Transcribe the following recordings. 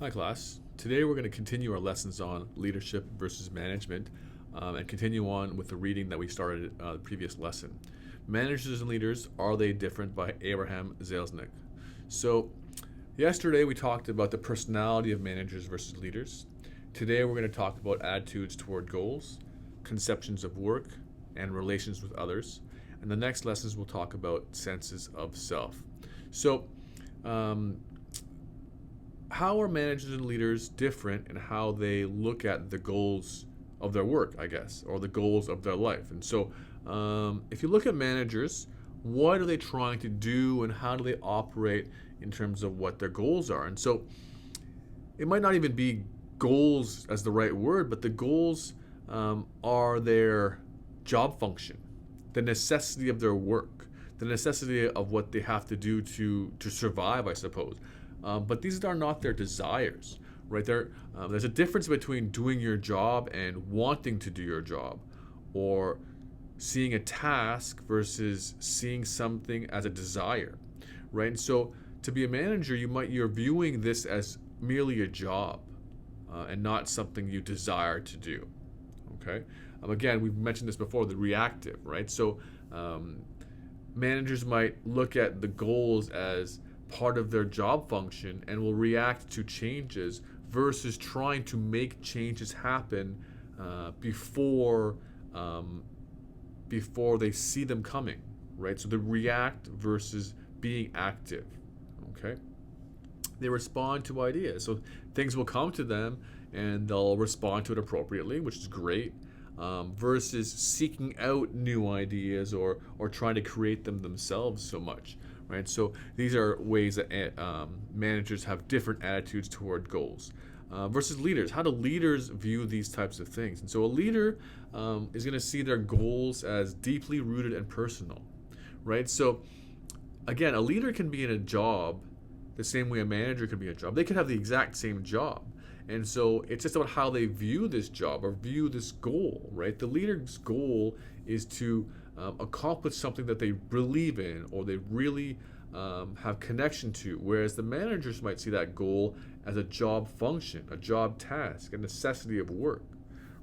Hi, class. Today we're going to continue our lessons on leadership versus management and continue on with the reading that we started the previous lesson. Managers and Leaders, Are They Different by Abraham Zelznick. So, yesterday we talked about the personality of managers versus leaders. Today we're going to talk about attitudes toward goals, conceptions of work, and relations with others. And the next lessons we'll talk about senses of self. So, um, how are managers and leaders different in how they look at the goals of their work, I guess, or the goals of their life? And so, if you look at managers, what are they trying to do and how do they operate in terms of what their goals are? And so, it might not even be goals as the right word, but the goals are their job function, the necessity of their work, the necessity of what they have to do to survive, I suppose. But these are not their desires, right? There's a difference between doing your job and wanting to do your job, or seeing a task versus seeing something as a desire, right? And so to be a manager, you're viewing this as merely a job and not something you desire to do. Okay. Again, we've mentioned this before, the reactive, right? So um, managers might look at the goals as part of their job function and will react to changes versus trying to make changes happen before before they see them coming, right? So the react versus being active. Okay. They respond to ideas. So things will come to them and they'll respond to it appropriately, which is great, versus seeking out new ideas or trying to create them themselves so much, right? So these are ways that managers have different attitudes toward goals. Versus leaders. How do leaders view these types of things? And so a leader is going to see their goals as deeply rooted and personal, right? So again, a leader can be in a job the same way a manager could be in a job. They could have the exact same job. And so it's just about how they view this job or view this goal, right? The leader's goal is to accomplish something that they believe in or they really have connection to, whereas the managers might see that goal as a job function, a job task, a necessity of work,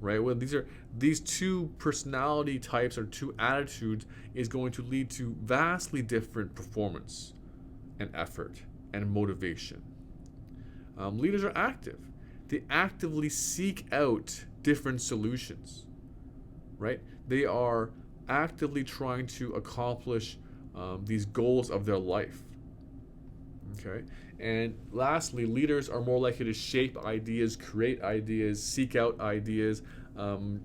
right? Well, these two personality types or two attitudes is going to lead to vastly different performance and effort and motivation. Leaders are active. They actively seek out different solutions, right? They are actively trying to accomplish these goals of their life. Okay. And lastly, leaders are more likely to shape ideas, create ideas, seek out ideas. Um,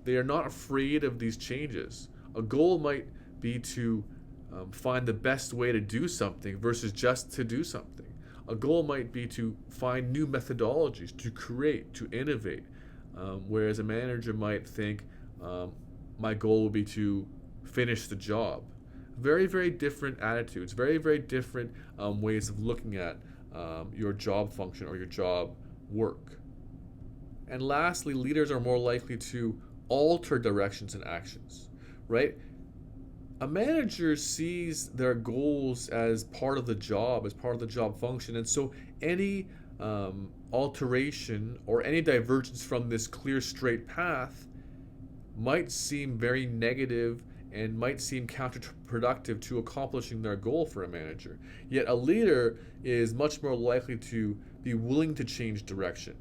they are not afraid of these changes. A goal might be to find the best way to do something versus just to do something. A goal might be to find new methodologies, to create, to innovate. Whereas a manager might think, my goal would be to finish the job. Very, very different attitudes, very, very different ways of looking at your job function or your job work. And lastly, leaders are more likely to alter directions and actions, right? A manager sees their goals as part of the job, as part of the job function. And so any alteration or any divergence from this clear, straight path might seem very negative and might seem counterproductive to accomplishing their goal for a manager. Yet a leader is much more likely to be willing to change direction,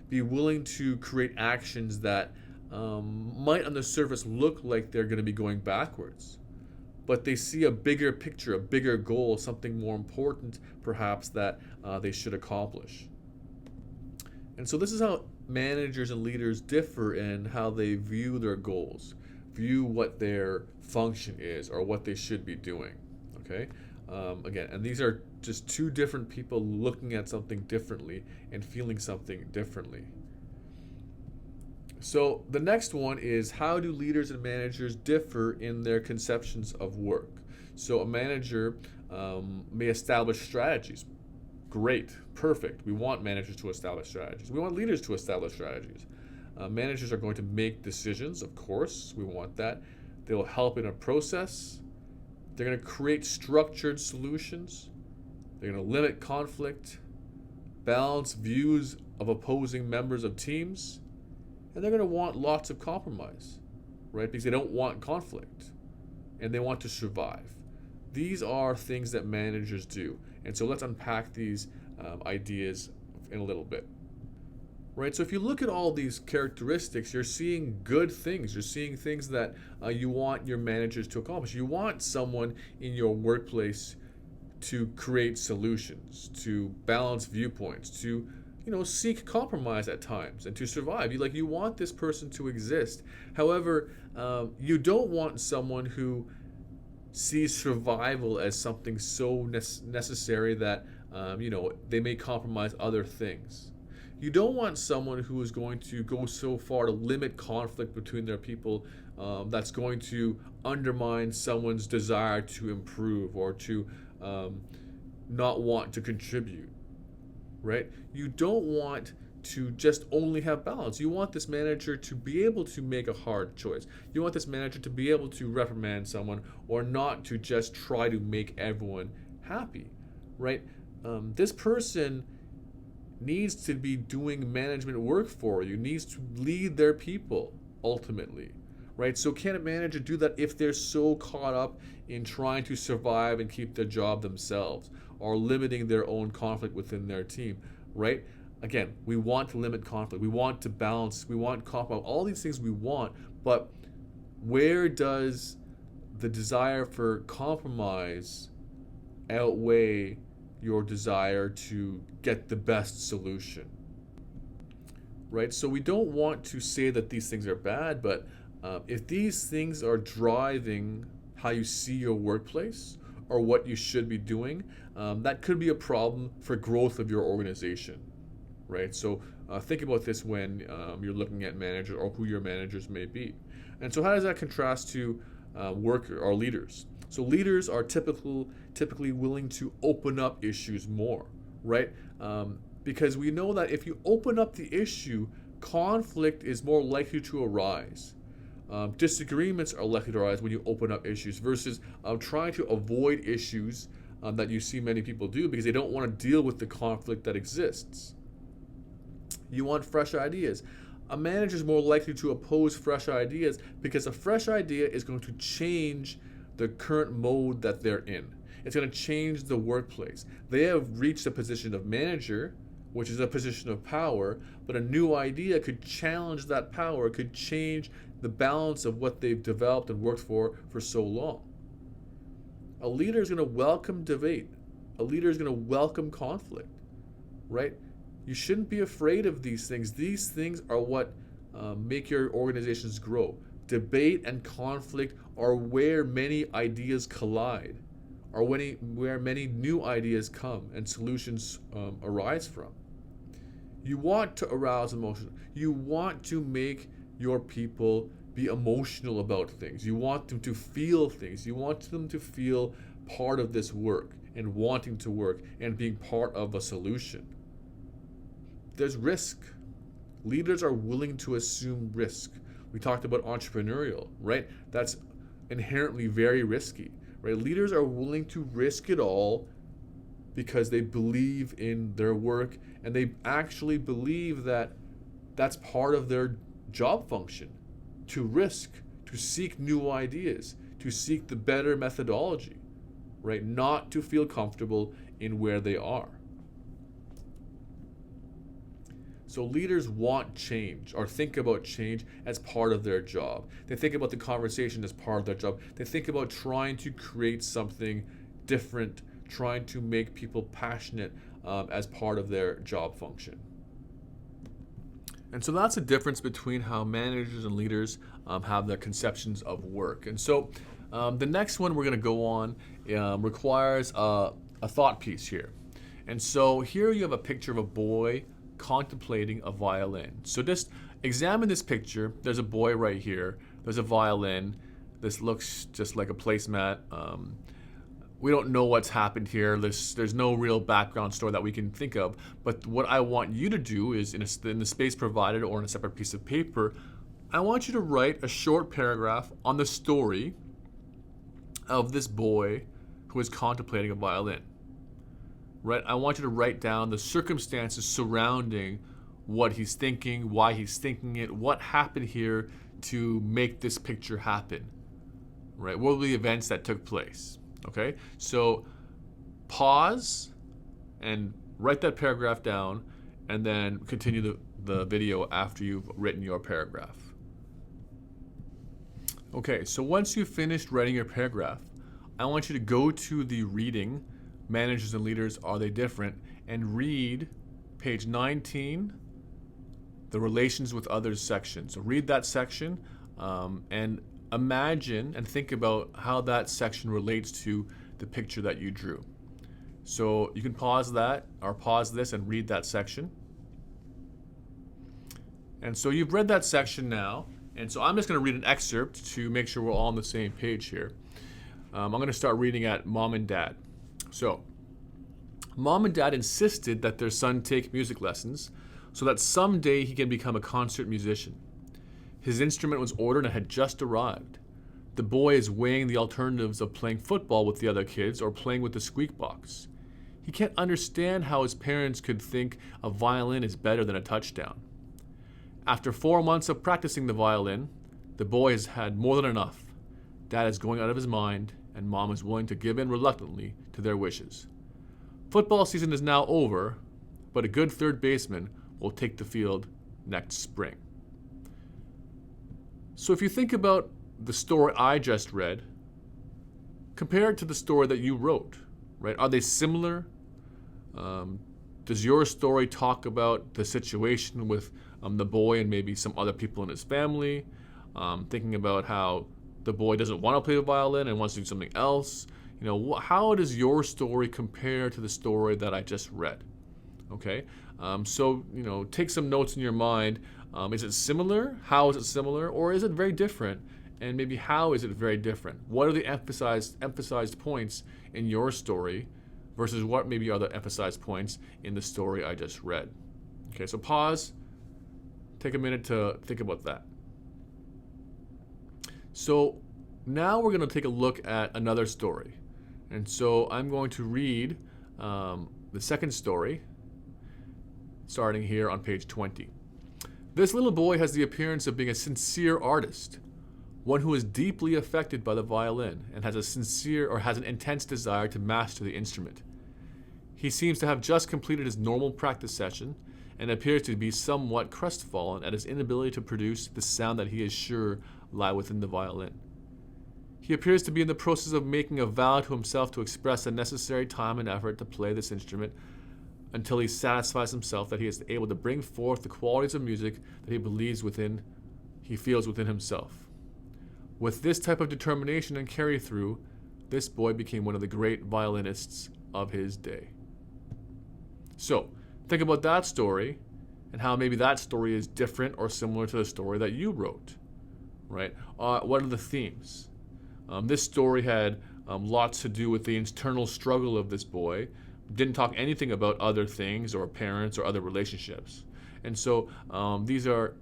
be willing to create actions that might on the surface look like they're going to be going backwards. But they see a bigger picture, a bigger goal, something more important perhaps that they should accomplish. And so this is how managers and leaders differ in how they view their goals, view what their function is or what they should be doing. Okay? Again, and these are just two different people looking at something differently and feeling something differently. So the next one is, how do leaders and managers differ in their conceptions of work? So a manager may establish strategies. Great, perfect. We want managers to establish strategies. We want leaders to establish strategies. Managers are going to make decisions, of course. We want that. They will help in a process. They're going to create structured solutions. They're going to limit conflict. balance views of opposing members of teams, and they're going to want lots of compromise, right? Because they don't want conflict and they want to survive. These are things that managers do. And so let's unpack these ideas in a little bit. Right, so if you look at all these characteristics, you're seeing good things. You're seeing things that you want your managers to accomplish. You want someone in your workplace to create solutions, to balance viewpoints, to seek compromise at times, and to survive. You want this person to exist. However, you don't want someone who sees survival as something so necessary that they may compromise other things. You don't want someone who is going to go so far to limit conflict between their people that's going to undermine someone's desire to improve or to not want to contribute, right? You don't want to just only have balance. You want this manager to be able to make a hard choice. You want this manager to be able to reprimand someone or not to just try to make everyone happy, right? This person needs to be doing management work for you, needs to lead their people ultimately, right? So can a manager do that if they're so caught up in trying to survive and keep their job themselves or limiting their own conflict within their team, right? Again, we want to limit conflict, we want to balance, we want compromise, all these things we want, but where does the desire for compromise outweigh your desire to get the best solution, right? So we don't want to say that these things are bad, but if these things are driving how you see your workplace or what you should be doing, that could be a problem for growth of your organization, right? So think about this when you're looking at managers or who your managers may be. And so how does that contrast to workers or leaders? So leaders are typically willing to open up issues more, right? Because we know that if you open up the issue, conflict is more likely to arise. Disagreements are likely to arise when you open up issues versus trying to avoid issues that you see many people do because they don't want to deal with the conflict that exists. You want fresh ideas. A manager is more likely to oppose fresh ideas because a fresh idea is going to change the current mode that they're in. It's going to change the workplace. They have reached a position of manager, which is a position of power, but a new idea could challenge that power, could change the balance of what they've developed and worked for so long. A leader is going to welcome debate. A leader is going to welcome conflict, right? You shouldn't be afraid of these things. These things are what make your organizations grow. Debate and conflict are where many ideas collide, are where many new ideas come and solutions arise from. You want to arouse emotion. You want to make your people be emotional about things. You want them to feel things. You want them to feel part of this work and wanting to work and being part of a solution. There's risk. Leaders are willing to assume risk. We talked about entrepreneurial, right? That's inherently very risky, right? Leaders are willing to risk it all because they believe in their work and they actually believe that that's part of their job function, to risk, to seek new ideas, to seek the better methodology, right? Not to feel comfortable in where they are. So leaders want change or think about change as part of their job. They think about the conversation as part of their job. They think about trying to create something different, trying to make people passionate as part of their job function. And so that's the difference between how managers and leaders have their conceptions of work. And so the next one we're going to go on requires a thought piece here. And so here you have a picture of a boy contemplating a violin. So just examine this picture. There's a boy right here. There's a violin. This looks just like a placemat. We don't know what's happened here. There's no real background story that we can think of. But what I want you to do is, in the space provided or in a separate piece of paper, I want you to write a short paragraph on the story of this boy who is contemplating a violin. right? I want you to write down the circumstances surrounding what he's thinking, why he's thinking it, what happened here to make this picture happen, right? What were the events that took place, okay? So pause and write that paragraph down, and then continue the video after you've written your paragraph. Okay, so once you've finished writing your paragraph, I want you to go to the reading, Managers and Leaders, Are They Different? And read page 19, the Relations with Others section. So read that section and imagine and think about how that section relates to the picture that you drew. So you can pause that or pause this and read that section. And so you've read that section now. And so I'm just going to read an excerpt to make sure we're all on the same page here. I'm going to start reading at Mom and Dad. So, Mom and Dad insisted that their son take music lessons so that someday he can become a concert musician. His instrument was ordered and had just arrived. The boy is weighing the alternatives of playing football with the other kids or playing with the squeak box. He can't understand how his parents could think a violin is better than a touchdown. After 4 months of practicing the violin, the boy has had more than enough. Dad is going out of his mind, and Mom is willing to give in reluctantly to their wishes. Football season is now over, but a good third baseman will take the field next spring. So if you think about the story I just read, compare it to the story that you wrote, right? Are they similar? Does your story talk about the situation with the boy and maybe some other people in his family? Thinking about how the boy doesn't want to play the violin and wants to do something else. You know, how does your story compare to the story that I just read? Okay, so you know, take some notes in your mind. Is it similar? How is it similar, or is it very different? And maybe how is it very different? What are the emphasized points in your story versus what maybe are the emphasized points in the story I just read? Okay, so pause. Take a minute to think about that. So now we're going to take a look at another story. And so I'm going to read the second story, starting here on page 20. This little boy has the appearance of being a sincere artist, one who is deeply affected by the violin and has an intense desire to master the instrument. He seems to have just completed his normal practice session and appears to be somewhat crestfallen at his inability to produce the sound that he is sure lie within the violin. He appears to be in the process of making a vow to himself to express the necessary time and effort to play this instrument until he satisfies himself that he is able to bring forth the qualities of music that he feels within himself. With this type of determination and carry through, this boy became one of the great violinists of his day. So, think about that story and how maybe that story is different or similar to the story that you wrote, right? What are the themes? This story had lots to do with the internal struggle of this boy. Didn't talk anything about other things or parents or other relationships. And so these are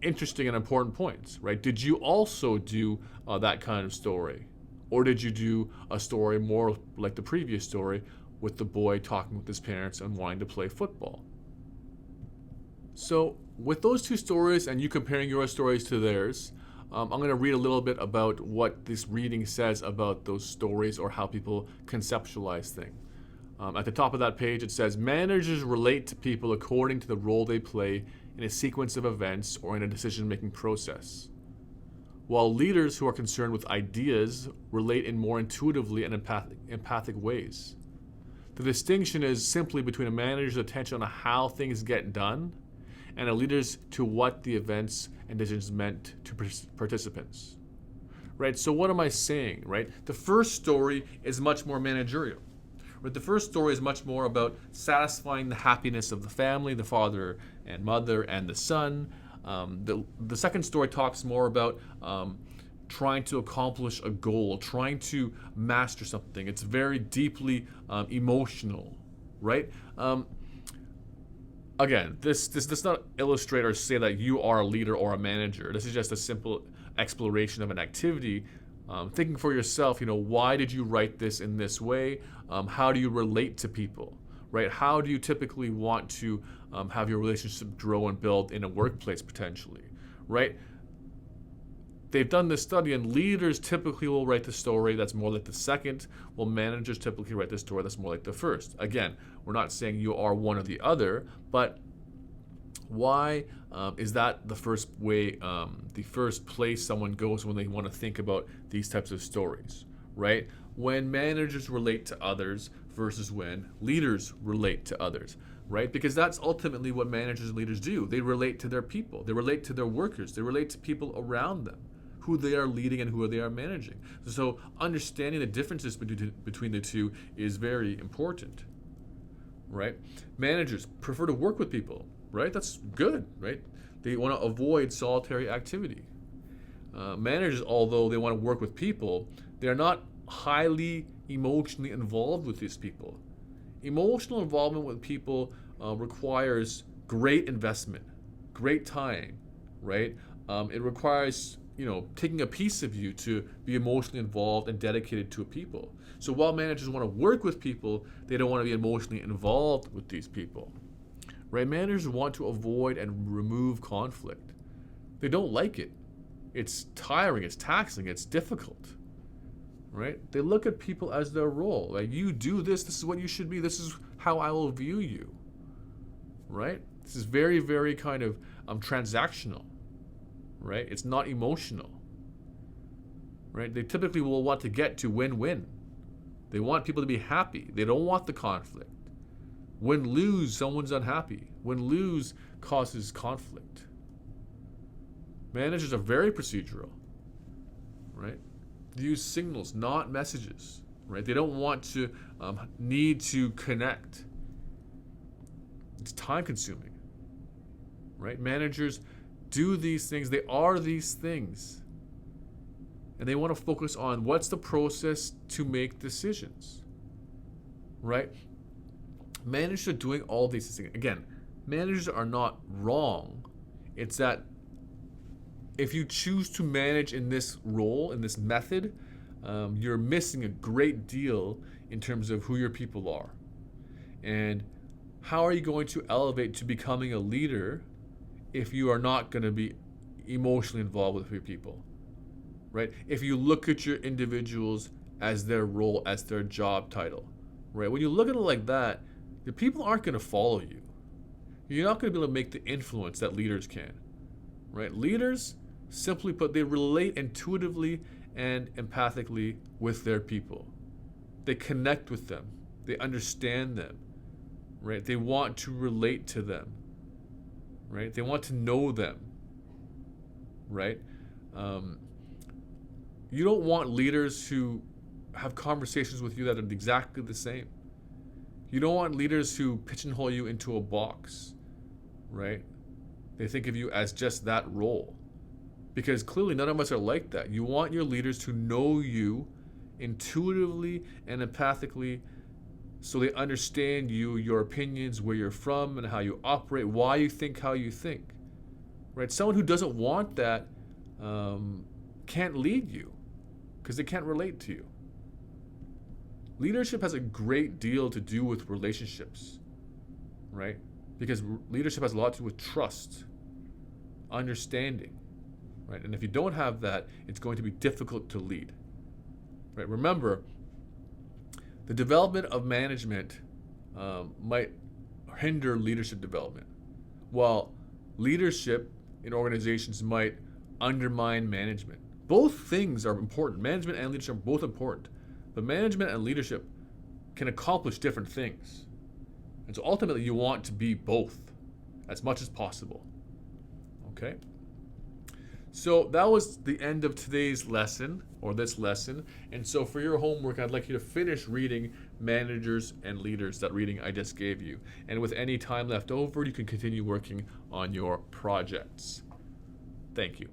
interesting and important points, right? Did you also do that kind of story? Or did you do a story more like the previous story with the boy talking with his parents and wanting to play football? So with those two stories and you comparing your stories to theirs, I'm going to read a little bit about what this reading says about those stories or how people conceptualize things. At the top of that page, it says, managers relate to people according to the role they play in a sequence of events or in a decision-making process, while leaders who are concerned with ideas relate in more intuitively and empathic ways. The distinction is simply between a manager's attention on how things get done and a leader's to what the events and decisions meant to participants. Right? So what am I saying? Right? The first story is much more managerial. Right? The first story is much more about satisfying the happiness of the family, the father and mother and the son. The second story talks more about trying to accomplish a goal, trying to master something. It's very deeply emotional, right? Again, this does not illustrate or say that you are a leader or a manager. This is just a simple exploration of an activity. Thinking for yourself, why did you write this in this way? How do you relate to people, right? How do you typically want to have your relationship grow and build in a workplace potentially, right? They've done this study, and leaders typically will write the story that's more like the second, while managers typically write the story that's more like the first. Again, we're not saying you are one or the other, but why is that the first way, the first place someone goes when they want to think about these types of stories, right? When managers relate to others versus when leaders relate to others, right? Because that's ultimately what managers and leaders do. They relate to their people, they relate to their workers, they relate to people around them, who they are leading and who they are managing. So understanding the differences between the two is very important, right? Managers prefer to work with people, right? That's good, right? They want to avoid solitary activity. Managers, although they want to work with people, they're not highly emotionally involved with these people. Emotional involvement with people requires great investment, great time, right? It requires taking a piece of you to be emotionally involved and dedicated to a people. So while managers want to work with people, they don't want to be emotionally involved with these people. Right? Managers want to avoid and remove conflict. They don't like it. It's tiring, it's taxing, it's difficult. Right? They look at people as their role. Like, you do this is what you should be, this is how I will view you. Right? This is very, very kind of transactional. Right? It's not emotional. Right? They typically will want to get to win-win. They want people to be happy. They don't want the conflict. Win-lose, someone's unhappy. Win-lose causes conflict. Managers are very procedural. Right? They use signals, not messages. Right? They don't want to need to connect. It's time-consuming. Right? Managers do these things, they are these things. And they want to focus on what's the process to make decisions. Right? Managers are doing all these things. Again, managers are not wrong. It's that if you choose to manage in this role, in this method, you're missing a great deal in terms of who your people are. And how are you going to elevate to becoming a leader if you are not going to be emotionally involved with your people, right? If you look at your individuals as their role, as their job title, right? When you look at it like that, the people aren't going to follow you. You're not going to be able to make the influence that leaders can, right? Leaders, simply put, they relate intuitively and empathically with their people. They connect with them. They understand them, right? They want to relate to them. Right? They want to know them, right? You don't want leaders who have conversations with you that are exactly the same. You don't want leaders who pigeonhole you into a box, right? They think of you as just that role. Because clearly none of us are like that. You want your leaders to know you intuitively and empathically, so they understand you, your opinions, where you're from, and how you operate, why you think how you think. Right? Someone who doesn't want that can't lead you because they can't relate to you. Leadership has a great deal to do with relationships, right? Because leadership has a lot to do with trust, understanding, right? And if you don't have that, it's going to be difficult to lead. Right? Remember, the development of management might hinder leadership development, while leadership in organizations might undermine management. Both things are important. Management and leadership are both important, but management and leadership can accomplish different things. And so ultimately you want to be both as much as possible. Okay? So that was the end of today's lesson, or this lesson. And so for your homework, I'd like you to finish reading Managers and Leaders, that reading I just gave you. And with any time left over, you can continue working on your projects. Thank you.